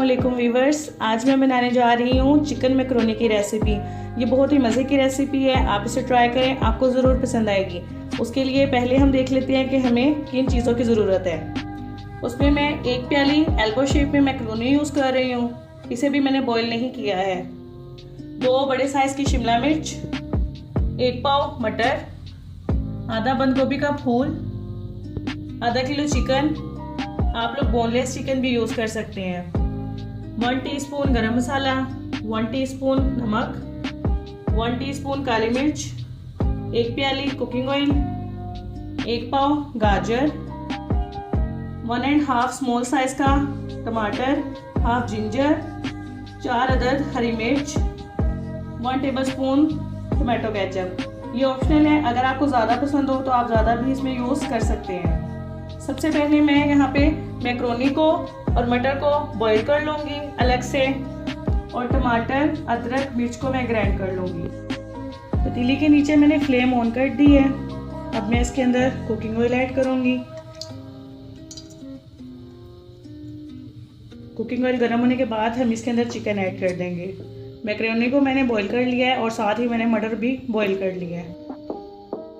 अस्सलामुअलैकुम व्यूवर्स, आज मैं बनाने जा रही हूँ चिकन मैकरोनी की रेसिपी। ये बहुत ही मज़े की रेसिपी है, आप इसे ट्राई करें, आपको ज़रूर पसंद आएगी। उसके लिए पहले हम देख लेते हैं कि हमें किन चीज़ों की ज़रूरत है। उसमें मैं 1 प्याली एल्बो शेप में मैकरोनी यूज़ कर रही हूँ। इसे भी मैंने बॉईल नहीं किया है। 2 बड़े साइज़ की शिमला मिर्च, 1 पाव मटर, आधा बंद गोभी का फूल, आधा किलो चिकन, आप लोग बोनलेस चिकन भी यूज़ कर सकते हैं। 1 टीस्पून गरम मसाला, 1 टीस्पून नमक, 1 टीस्पून काली मिर्च, 1 प्याली कुकिंग ऑयल, 1 पाव गाजर, 1½ स्मॉल साइज का टमाटर, हाफ जिंजर, 4 अदद हरी मिर्च, 1 टेबलस्पून टोमेटो केचप। ये ऑप्शनल है, अगर आपको ज़्यादा पसंद हो तो आप ज़्यादा भी इसमें यूज़ कर सकते हैं। सबसे पहले मैं यहाँ पे मैकरोनी को और मटर को बॉईल कर लूँगी अलग से, और टमाटर, अदरक, मिर्च को मैं ग्राइंड कर लूँगी। पतीली के नीचे मैंने फ्लेम ऑन कर दी है। अब मैं इसके अंदर कुकिंग ऑयल ऐड करूँगी। कुकिंग ऑयल गर्म होने के बाद हम इसके अंदर चिकन ऐड कर देंगे। मैकरोनी को मैंने बॉईल कर लिया है और साथ ही मैंने मटर भी बॉईल कर लिया है।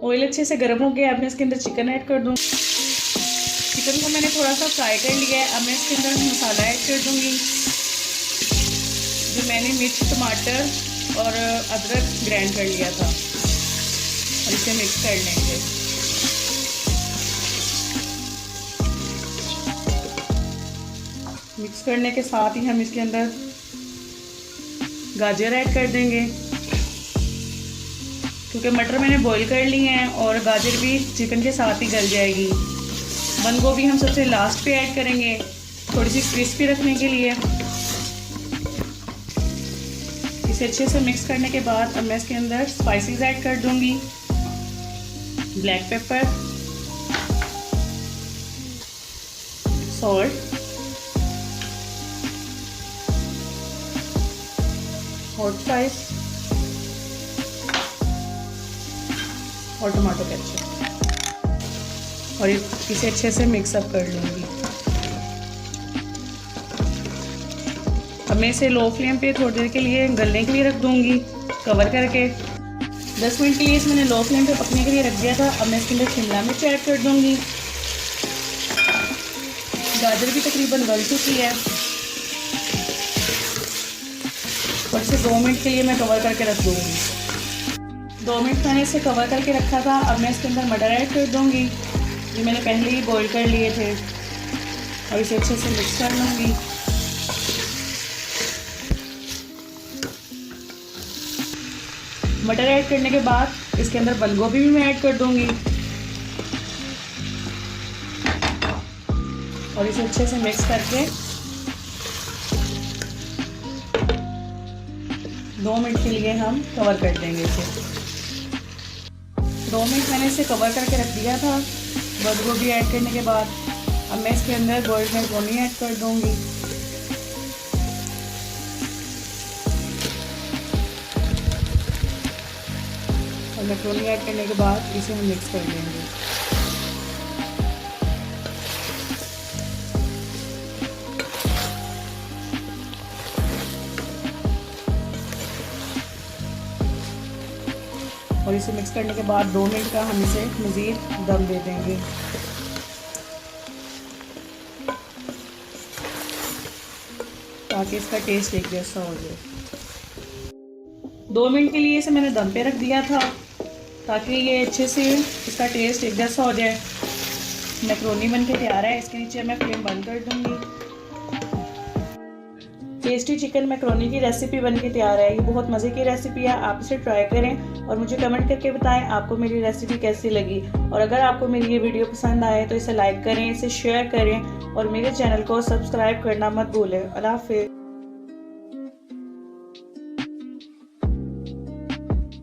ऑयल अच्छे से गर्म हो गया। अब मैं इसके अंदर चिकन ऐड कर दूँ। चिकन को मैंने थोड़ा सा फ्राई कर लिया है। अब मैं इसके अंदर मसाला ऐड कर दूंगी, जो मैंने मिर्च, टमाटर और अदरक ग्राइंड कर लिया था, और इसे मिक्स कर लेंगे। मिक्स करने के साथ ही हम इसके अंदर गाजर ऐड कर देंगे, क्योंकि मटर मैंने बॉईल कर लिए हैं और गाजर भी चिकन के साथ ही गल जाएगी। बंद गोभी हम सबसे लास्ट पे ऐड करेंगे, थोड़ी सी क्रिस्पी रखने के लिए। इसे अच्छे से मिक्स करने के बाद अब मैं इसके अंदर स्पाइसेस ऐड कर दूंगी। Black pepper, salt, hot spice और टमाटो केचप, और इसे अच्छे से मिक्सअप कर लूँगी। अब मैं इसे लो फ्लेम पे थोड़ी देर के लिए गलने के लिए रख दूँगी, कवर करके। 10 मिनट के लिए इसे मैंने लो फ्लेम पे पकने के लिए रख दिया था। अब मैं इसके अंदर शिमला मिर्च ऐड कर दूँगी। गाजर भी तकरीबन गल चुकी है, और इसे 2 मिनट के लिए मैं कवर करके रख दूँगी। 2 मिनट मैंने इसे कवर करके रखा था। अब मैं इसके अंदर मटर ऐड कर दूँगी, जो मैंने पहले ही बॉईल कर लिए थे, और इसे अच्छे से मिक्स कर लूँगी। मटर ऐड करने के बाद इसके अंदर बंद गोभी भी मैं ऐड कर दूँगी, और इसे अच्छे से मिक्स करके 2 मिनट के लिए हम कवर कर देंगे इसे। 2 मिनट मैंने इसे कवर करके रख दिया था बंद गोभी ऐड करने के बाद। अब मैं इसके अंदर बॉइल्ड मैकरोनी ऐड कर दूंगी, और मैकरोनी ऐड करने के बाद इसे हम मिक्स कर लेंगे। और इसे मिक्स करने के बाद 2 मिनट का हम इसे मज़ीद दम दे देंगे। ताकि इसका टेस्ट एक जैसा हो जाए। 2 मिनट के लिए इसे मैंने दम पे रख दिया था, ताकि ये अच्छे से इसका टेस्ट एक जैसा हो जाए। मैकरोनी बन के तैयार है। इसके नीचे मैं फ्लेम बंद कर दूँगी। टेस्टी चिकन मैकरोनी की रेसिपी बन के तैयार है। ये बहुत मज़े की रेसिपी है, आप इसे ट्राई करें और मुझे कमेंट करके बताएं आपको मेरी रेसिपी कैसी लगी। और अगर आपको मेरी ये वीडियो पसंद आए तो इसे लाइक करें, इसे शेयर करें, और मेरे चैनल को सब्सक्राइब करना मत भूलें। अल्लाह हाफ़िज़।